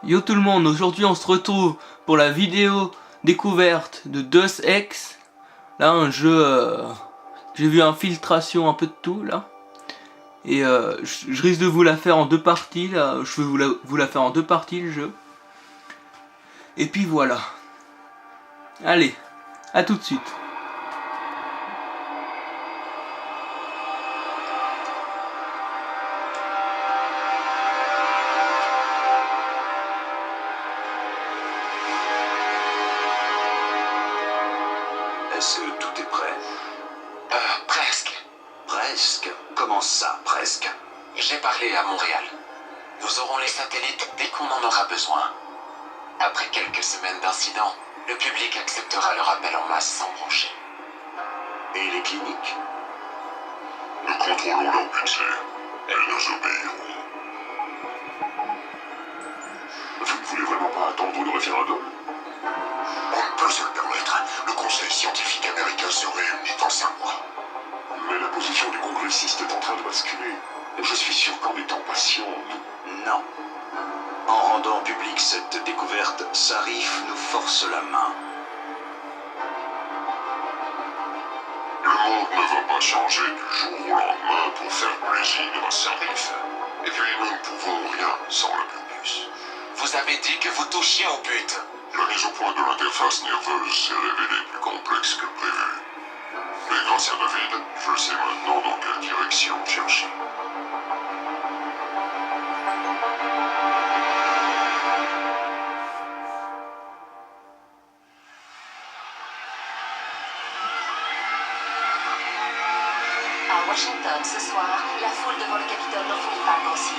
Yo tout le monde, aujourd'hui on se retrouve pour la vidéo découverte de Deus Ex. Là un jeu, j'ai vu infiltration un peu de tout là. Et je risque de vous la faire en deux parties là, je vais vous la faire en deux parties le jeu. Et puis voilà. Allez, à tout de suite. Est-ce que tout est prêt? Presque. Presque? Comment ça, presque? J'ai parlé à Montréal. Nous aurons les satellites dès qu'on en aura besoin. Après quelques semaines d'incidents, le public acceptera leur appel en masse sans broncher. Et les cliniques? Nous contrôlons leur budget. Elles nous obéiront. Vous ne voulez vraiment pas attendre le référendum? On peut se le permettre. Le Conseil scientifique américain se réunit dans 5 mois. Mais la position des congressistes est en train de basculer. Je suis sûr qu'en étant patient, Non. En rendant publique cette découverte, Sarif nous force la main. le monde ne va pas changer du jour au lendemain pour faire plaisir à Sarif. Et puis nous ne pouvons rien sans le Globus. Vous avez dit que vous touchiez au but. La mise au point de l'interface nerveuse s'est révélée plus complexe que prévu. Mais grâce à David, je sais maintenant dans quelle direction chercher. À Washington, ce soir, la foule devant le Capitole n'en finit pas grossir.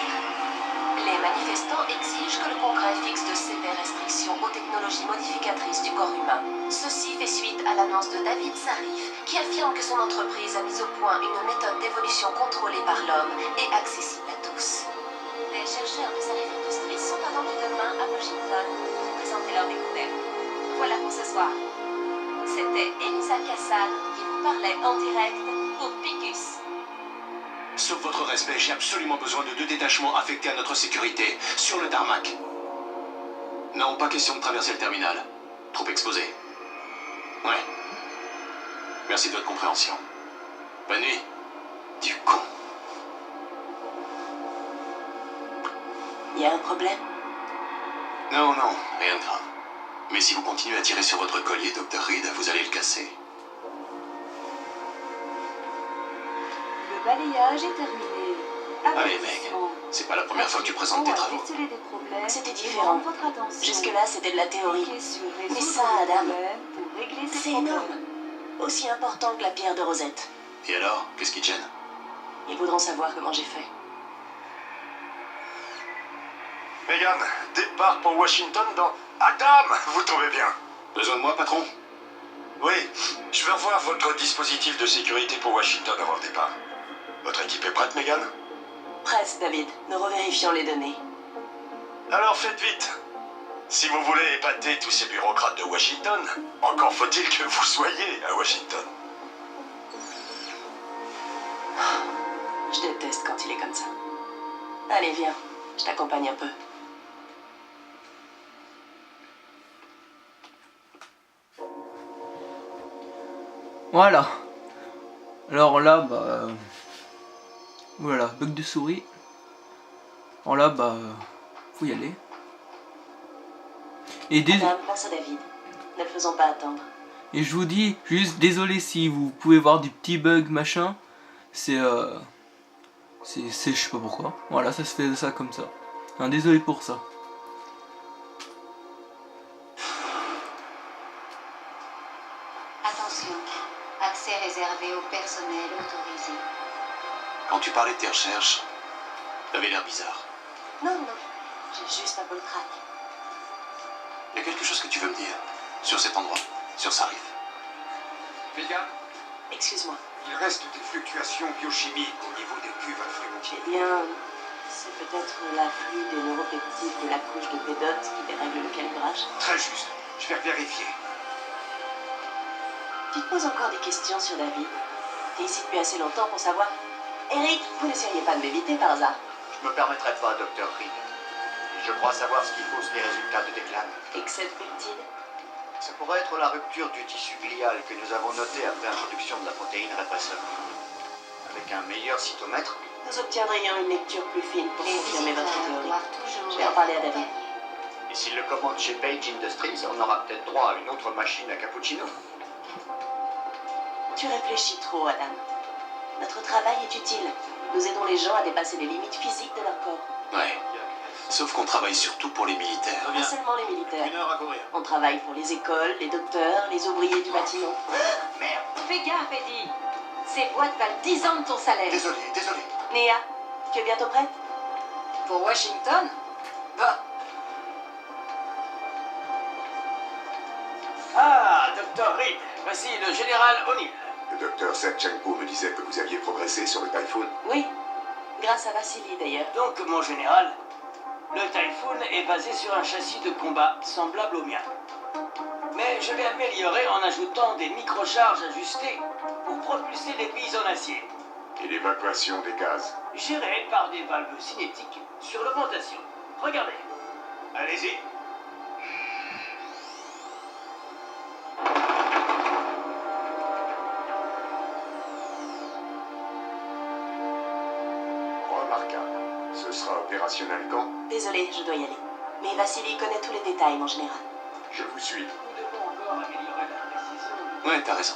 Les manifestants exigent que le Congrès fixe de sévères restrictions aux technologies modificatrices du corps humain. Ceci fait suite à l'annonce de David Sarif, qui affirme que son entreprise a mis au point une méthode d'évolution contrôlée par l'homme et accessible à tous. Les chercheurs de Sarif Industries sont attendus demain à Washington pour présenter leur découverte. Voilà pour ce soir. C'était Elisa Cassan qui vous parlait en direct pour Picus. Sauf votre respect, j'ai absolument besoin de 2 détachements affectés à notre sécurité, sur le tarmac. Non, pas question de traverser le terminal. Trop exposé. Ouais. Merci de votre compréhension. Bonne nuit. Du con. Y a un problème? Non, rien de grave. Mais si vous continuez à tirer sur votre collier, Dr. Reed, vous allez le casser. Le balayage est terminé. Allez, Meg, c'est pas la première fois que tu présentes tes travaux. C'était différent. Jusque-là, c'était de la théorie. Mais ça, Adam, c'est énorme. Aussi important que la pierre de Rosette. Et alors, qu'est-ce qui te gêne? Ils voudront savoir comment j'ai fait. Megan, départ pour Washington dans... Adam, vous tombez bien. Besoin de moi, patron? Oui, je veux revoir votre dispositif de sécurité pour Washington avant le départ. Votre équipe est prête, Megan? Presque, David. Nous revérifions les données. Alors faites vite. Si vous voulez épater tous ces bureaucrates de Washington, encore faut-il que vous soyez à Washington. Je déteste quand il est comme ça. Allez, viens. Je t'accompagne un peu. Voilà. Alors là, voilà, bug de souris. Alors là, faut y aller. Et, Adam, place à David. Ne le faisons pas attendre. et je vous dis, juste désolé si vous pouvez voir du petit bug machin. C'est je sais pas pourquoi. Voilà, ça se fait ça comme ça. Hein, désolé pour ça. Attention, accès réservé au personnel autorisé. Quand tu parlais de tes recherches, t'avais l'air bizarre. Non, j'ai juste un peu le trac. Il y a quelque chose que tu veux me dire sur cet endroit, sur Sarif? Megan, Excuse-moi. il reste des fluctuations biochimiques au niveau des cuves infréquentielles. Eh bien, c'est peut-être l'afflux des neuropeptides de la couche de pédote qui dérègle le calibrage. Très juste, je vais vérifier. Tu te poses encore des questions sur David? T'es ici depuis assez longtemps pour savoir... Eric, vous n'essayeriez pas de m'éviter par hasard? Je me permettrai pas, Dr. Reed. Je crois savoir ce qui cause les résultats de déclin. Excès de peptide. Ça pourrait être la rupture du tissu glial que nous avons noté après introduction de la protéine répresseur. Avec un meilleur cytomètre, Nous obtiendrions une lecture plus fine pour Les confirmer votre visiteurs théorie. doivent toujours Je vais en parler à être David. accompagnés. et s'il le commande chez Page Industries, on aura peut-être droit à une autre machine à cappuccino. Tu réfléchis trop, Adam. Notre travail est utile. Nous aidons les gens à dépasser les limites physiques de leur corps. Ouais. Sauf qu'on travaille surtout pour les militaires. Pas seulement les militaires. 1 heure à courir. On travaille pour les écoles, les docteurs, les ouvriers du bâtiment. Merde. Fais gaffe, Eddie. Ces boîtes valent 10 ans de ton salaire. Désolé. Néa, tu es bientôt prête? Pour Washington? Va. Ah, Dr. Reed, voici le général O'Neill. Le docteur Serchenko me disait que vous aviez progressé sur le Typhoon. Oui, grâce à Vassili d'ailleurs. Donc, mon général, le Typhoon est basé sur un châssis de combat semblable au mien. Mais je vais améliorer en ajoutant des microcharges ajustées pour propulser les billes en acier, Et l'évacuation des gaz. gérées par des valves cinétiques sur l'augmentation. Regardez. Allez-y. Remarquable. Ce sera opérationnel quand? Désolée, je dois y aller. Mais Vassili connaît tous les détails, mon général. Je vous suis. Nous devons encore améliorer la précision. Ouais, t'as raison.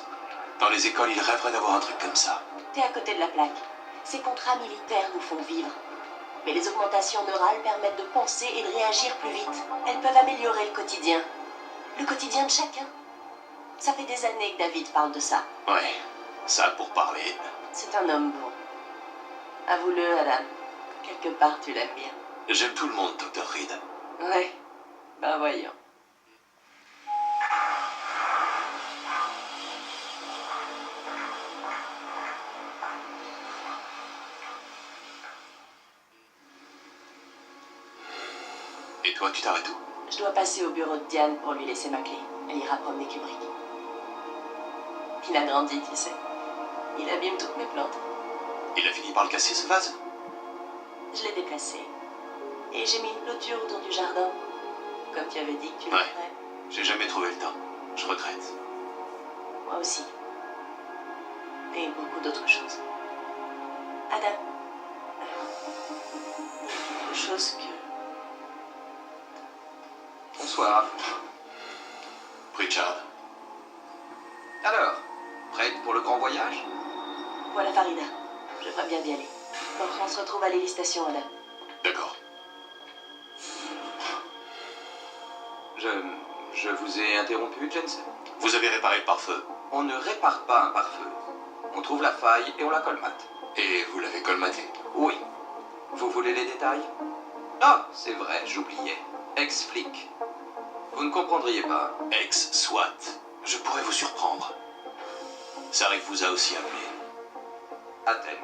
Dans les écoles, ils rêveraient d'avoir un truc comme ça. T'es à côté de la plaque. Ces contrats militaires nous font vivre. Mais les augmentations neurales permettent de penser et de réagir plus vite. Elles peuvent améliorer le quotidien. Le quotidien de chacun. Ça fait des années que David parle de ça. Ouais, ça pour parler. C'est un homme bon. Avoue-le, Adam. Quelque part, tu l'aimes bien. J'aime tout le monde, Dr. Reed. Ouais. Ben voyons. Et toi, tu t'arrêtes où? Je dois passer au bureau de Diane pour lui laisser ma clé. Elle ira promener Kubrick. Il a grandi, tu sais. Il abîme toutes mes plantes. Il a fini par le casser, ce vase? Je l'ai déplacé. Et j'ai mis une clôture autour du jardin. Comme tu avais dit que tu le Ouais. ferais. J'ai jamais trouvé le temps. Je regrette. Moi aussi. Et beaucoup d'autres choses. Adam. Quelque chose que... Bonsoir. Pritchard. Alors, prête pour le grand voyage? Voilà Farida. J'aimerais bien y aller. Bon, on se retrouve à l'hélistation, Adam. D'accord. Je vous ai interrompu, Jensen? Vous avez réparé le pare-feu. On ne répare pas un pare-feu. On trouve la faille et on la colmate. Et vous l'avez colmaté. Oui. Vous voulez les détails? Ah, c'est vrai, j'oubliais. Explique. Vous ne comprendriez pas. Ex-SWAT. Je pourrais vous surprendre. Sarif vous a aussi appelé. Athènes.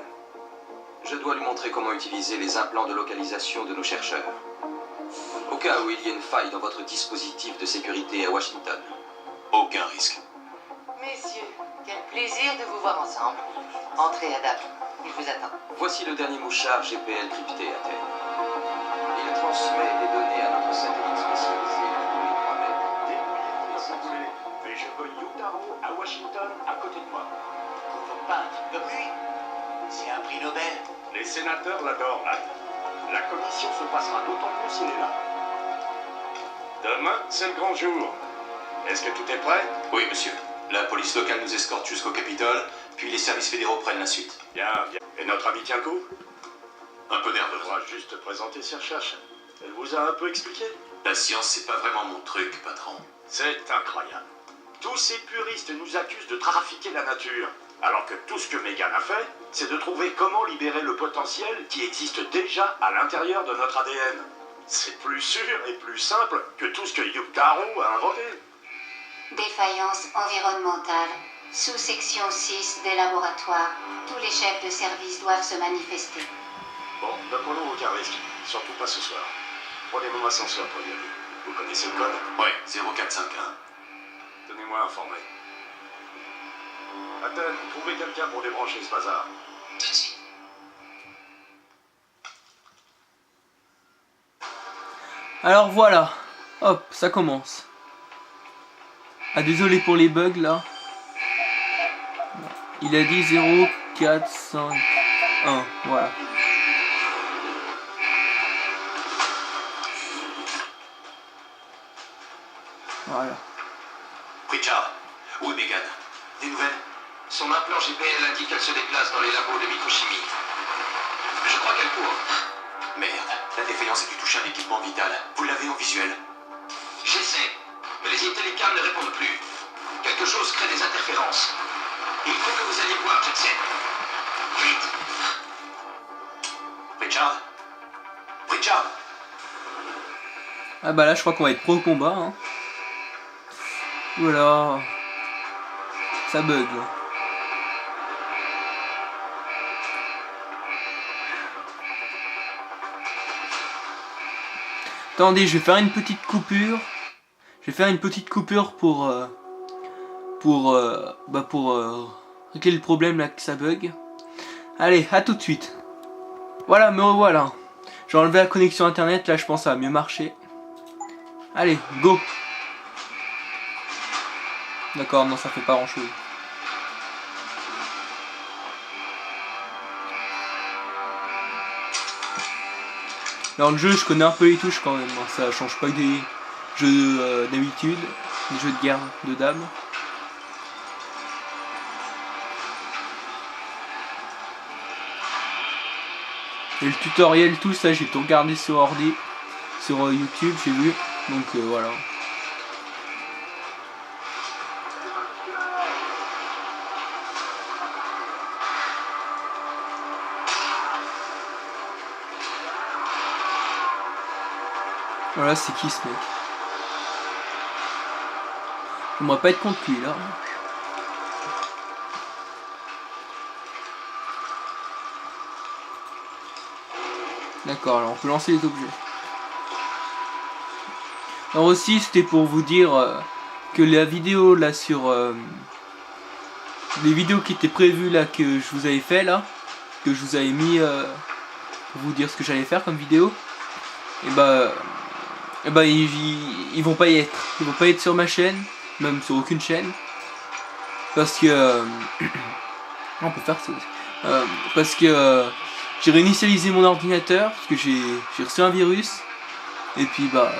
Je dois lui montrer comment utiliser les implants de localisation de nos chercheurs. Au cas où il y ait une faille dans votre dispositif de sécurité à Washington. Aucun risque. Messieurs, quel plaisir de vous voir ensemble. Entrez, Adam. Il vous attend. Voici le dernier mouchard GPL crypté, Athènes. Il transmet les données à notre satellite spécialisé tous les 3 mètres. Débrouillez-vous comme vous voulez. Mais je veux Yutaro à Washington à côté de moi. Faut pas un type comme lui. C'est un prix Nobel. Les sénateurs l'adorent, Matt. La commission se passera d'autant plus s'il est là. Demain, c'est le grand jour. Est-ce que tout est prêt? Oui, monsieur. La police locale nous escorte jusqu'au Capitole, puis les services fédéraux prennent la suite. Bien, bien. Et notre ami Tienko? Un peu Elle nerveux. devra juste présenter ses recherches. Elle vous a un peu expliqué? La science, c'est pas vraiment mon truc, patron. C'est incroyable. Tous ces puristes nous accusent de trafiquer la nature. Alors que tout ce que Megan a fait, c'est de trouver comment libérer le potentiel qui existe déjà à l'intérieur de notre ADN. C'est plus sûr et plus simple que tout ce que Yutaro a inventé. Défaillance environnementale. Sous-section 6 des laboratoires. Tous les chefs de service doivent se manifester. Bon, ne prenons aucun risque. Surtout pas ce soir. Prenez mon ascenseur pour y aller. Vous connaissez le code? Ouais, 0451. Tenez-moi informé. Athènes, trouvez quelqu'un pour débrancher ce bazar. Tout de suite. Alors voilà, hop, ça commence. Ah désolé pour les bugs là. Il a dit 0, 4, 5, 1, voilà. Voilà. Pritchard, où est Megan? Des nouvelles? Son implant GPL indique qu'elle se déplace dans les labos de microchimie. Je crois qu'elle court. Merde, la défaillance a dû toucher un équipement vital. Vous l'avez en visuel? J'essaie, mais les intellicams ne répondent plus. Quelque chose crée des interférences. Il faut que vous alliez voir, Jackson. Vite. Pritchard? Pritchard? Ah bah là je crois qu'on va être pro au combat hein. Voilà. Ça bug là. Attendez, je vais faire une petite coupure. Je vais faire une petite coupure pour régler le problème là que ça bug. Allez, à tout de suite. Voilà, me revoilà. J'ai enlevé la connexion internet, là je pense que ça va mieux marcher. Allez, go. D'accord, non ça fait pas grand chose. Dans le jeu je connais un peu les touches quand même, hein. Ça change pas des jeux d'habitude, des jeux de guerre de dames. Et le tutoriel, tout ça, j'ai tout regardé sur ordi, sur YouTube, j'ai vu. Donc voilà. Voilà, c'est qui ce mec? J'aimerais pas être contre lui là. D'accord, alors on peut lancer les objets. Alors aussi c'était pour vous dire que la vidéo là sur les vidéos qui étaient prévues là que je vous avais fait là, que je vous avais mis pour vous dire ce que j'allais faire comme vidéo, et bah ils vont pas y être. Ils vont pas être sur ma chaîne, même sur aucune chaîne. Parce que on peut faire ça aussi. Parce que j'ai réinitialisé mon ordinateur parce que j'ai reçu un virus et puis bah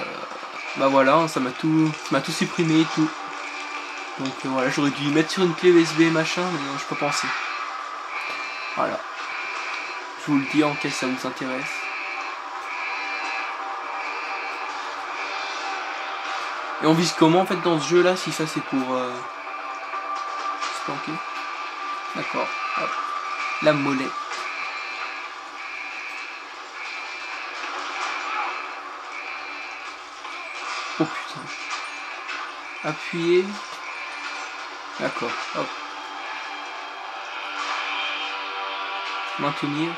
voilà, ça m'a tout supprimé et tout. Donc voilà, j'aurais dû mettre sur une clé USB machin, mais non, je peux pas penser. Voilà. Je vous le dis en cas ça vous intéresse. Et on vise comment en fait dans ce jeu là, si ça c'est pour se planquer. D'accord. Hop. La molette. Oh putain. Appuyez. D'accord. Hop. Maintenir.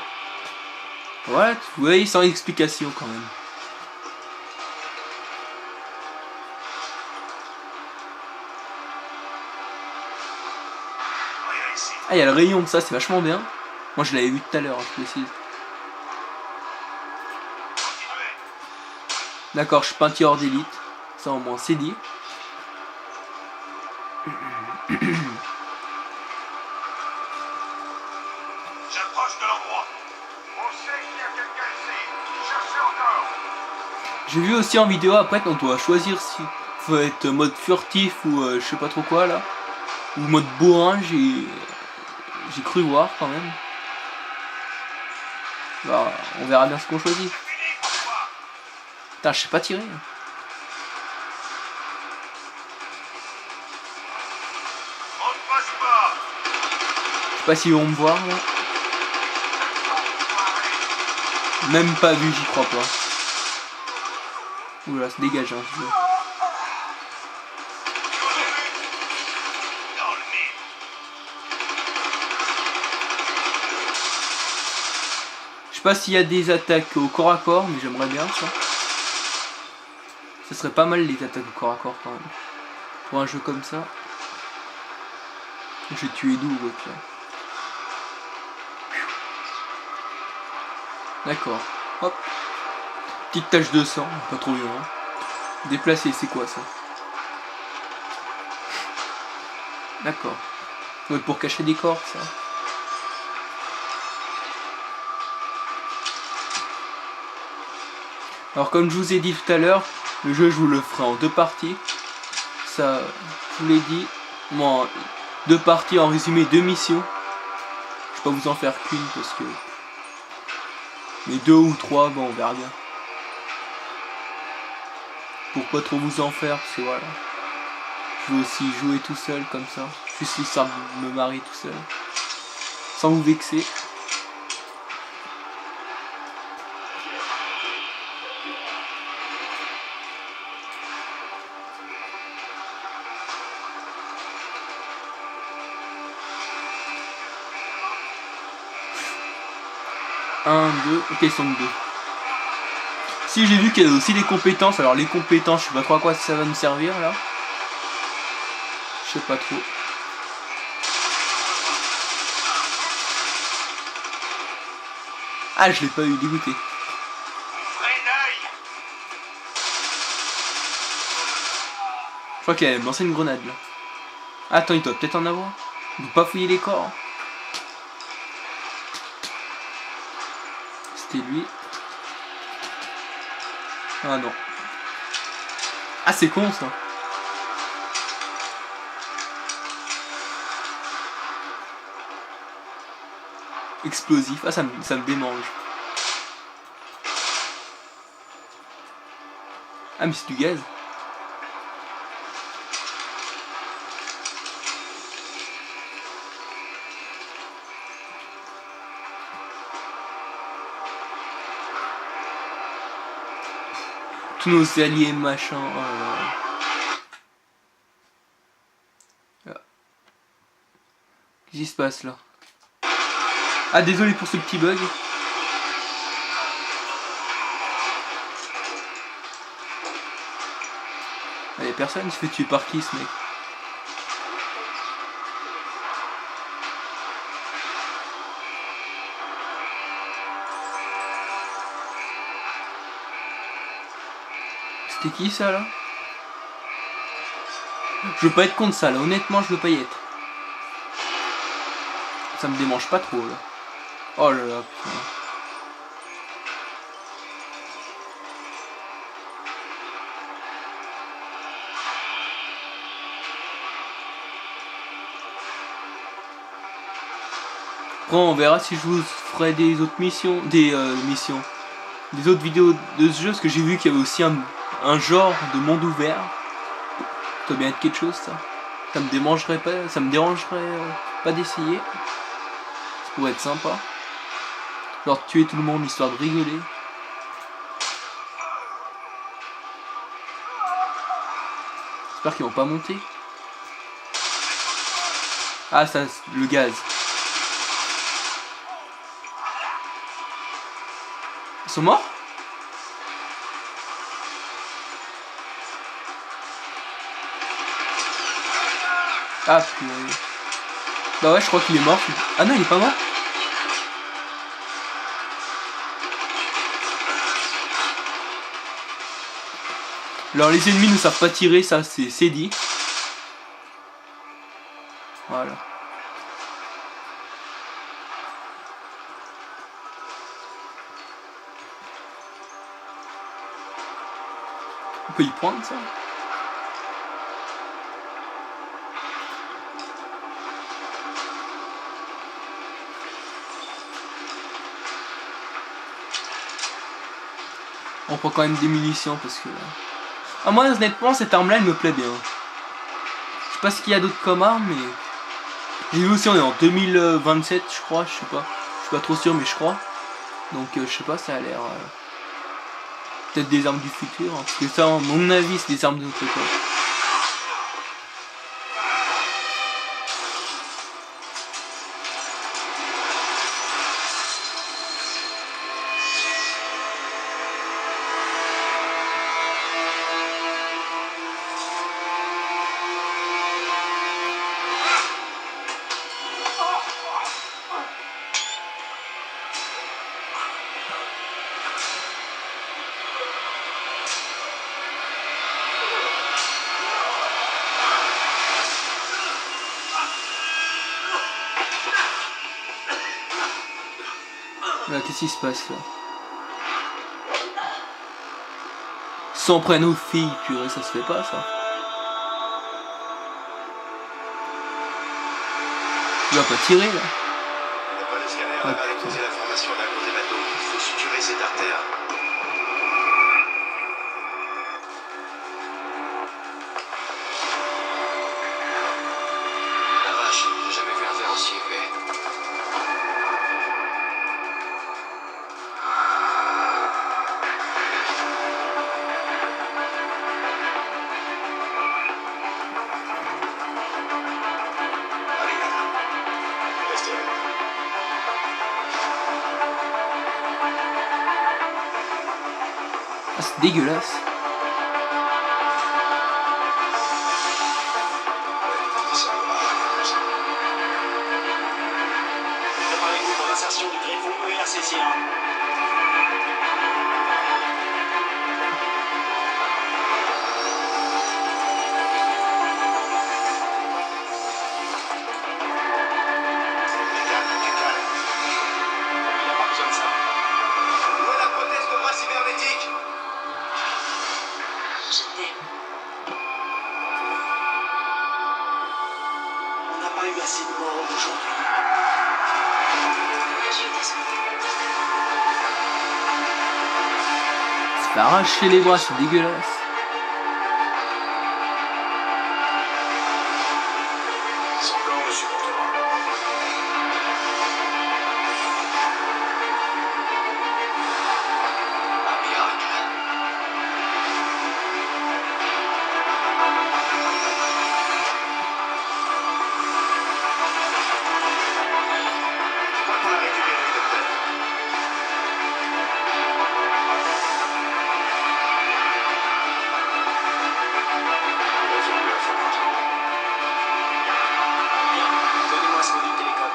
What? Vous voyez, sans explication quand même. Ah, il y a le rayon de ça, c'est vachement bien. Moi je l'avais vu tout à l'heure, je précise. D'accord, je suis pas un tireur d'élite. Ça au moins c'est dit. J'approche de l'endroit. On sait qu'il y a quelqu'un ici. Cherchez encore. J'ai vu aussi en vidéo après qu'on doit choisir si faut être mode furtif ou je sais pas trop quoi là. Ou mode bourrin, j'ai cru voir quand même. Bah, on verra bien ce qu'on choisit. Putain, je sais pas tirer. Je sais pas s'ils vont me voir là. Même pas vu, j'y crois pas. Oula, c'est dégage hein, ce jeu. Je sais pas s'il y a des attaques au corps à corps, mais j'aimerais bien ça. Ce serait pas mal les attaques au corps à corps quand même. Pour un jeu comme ça. J'ai tué d'où l'autre là. D'accord. Hop. Petite tache de sang, pas trop violent. Déplacer, c'est quoi ça? D'accord. Ouais, pour cacher des corps, ça. Alors comme je vous ai dit tout à l'heure, le jeu je vous le ferai en 2 parties. Ça, je vous l'ai dit. Moi, 2 parties en résumé, 2 missions. Je vais pas vous en faire qu'une parce que... Mais 2 ou 3, bon on verra bien. Pour pas trop vous en faire, parce que voilà. Je veux aussi jouer tout seul comme ça. Juste histoire de me marier tout seul. Sans vous vexer. Un, deux, ok, sont 2. Si j'ai vu qu'il y avait aussi des compétences, alors les compétences, je sais pas trop à quoi ça va me servir là. Je sais pas trop. Ah, je l'ai pas eu, dégoûté. Je crois qu'il a lancé une grenade là. Attends, il doit peut-être en avoir. Il faut pas fouiller les corps. C'était lui. Ah non. Ah, c'est con ça. Explosif. Ah, ça me démange. Ah, mais c'est du gaz. Tous nos alliés machin. Qu'est-ce qui se passe là? Ah, désolé pour ce petit bug. Ah, y'a personne, il se fait tuer par qui ce mec? C'était qui ça là? Je veux pas être contre ça là, honnêtement je veux pas y être. Ça me démange pas trop là. Oh là là, putain. Après on verra si je vous ferai des autres missions, des autres vidéos de ce jeu, parce que j'ai vu qu'il y avait aussi un genre de monde ouvert. Ça doit bien être quelque chose ça. Ça me dérangerait pas d'essayer. Ça pourrait être sympa. Genre tuer tout le monde histoire de rigoler. J'espère qu'ils vont pas monter. Ah ça, le gaz. Ils sont morts? Ah purée. Bah ouais, je crois qu'il est mort. Ah non, il est pas mort. Alors les ennemis ne savent pas tirer, ça c'est dit. Voilà. On peut y prendre ça. On prend quand même des munitions parce que... Ah moi honnêtement cette arme là elle me plaît bien. Je sais pas ce qu'il y a d'autre comme arme mais... J'ai vu aussi on est en 2027 je crois, je suis pas trop sûr mais je crois. Donc je sais pas, ça a l'air... peut-être des armes du futur, hein, parce que ça à mon avis c'est des armes de notre époque. Là, qu'est-ce qui se passe là? Sans prénom fille, purée, ça se fait pas ça. Tu vas pas tirer là. D'après le scanner, la balle a causé la formation d'un gros hématome. Il faut suturer cette artère. La vache, j'ai jamais vu un verre aussi épais. Restez là. Ah, c'est dégueulasse. Préparez-vous pour l'insertion du griffon ERC-1. Du calme. Il n'a pas besoin de ça. Où est la prothèse de bras cybernétique? Je t'aime. On n'a pas eu assez de morts aujourd'hui. Je suis désolée. Ça fait arracher les bras, c'est dégueulasse. Son corps ne supportera. Un miracle. Je crois qu'on l'a récupéré, docteur. Résolu informatique. Bien, donnez-moi ce module télécom.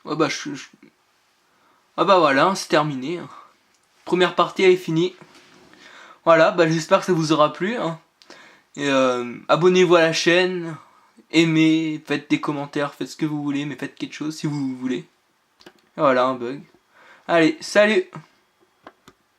Ouais, bah, ah bah voilà, c'est terminé. Première partie elle est finie. Voilà, bah j'espère que ça vous aura plu. Hein. Et abonnez-vous à la chaîne, aimez, faites des commentaires, faites ce que vous voulez, mais faites quelque chose si vous voulez. Et voilà, un bug. Allez, salut!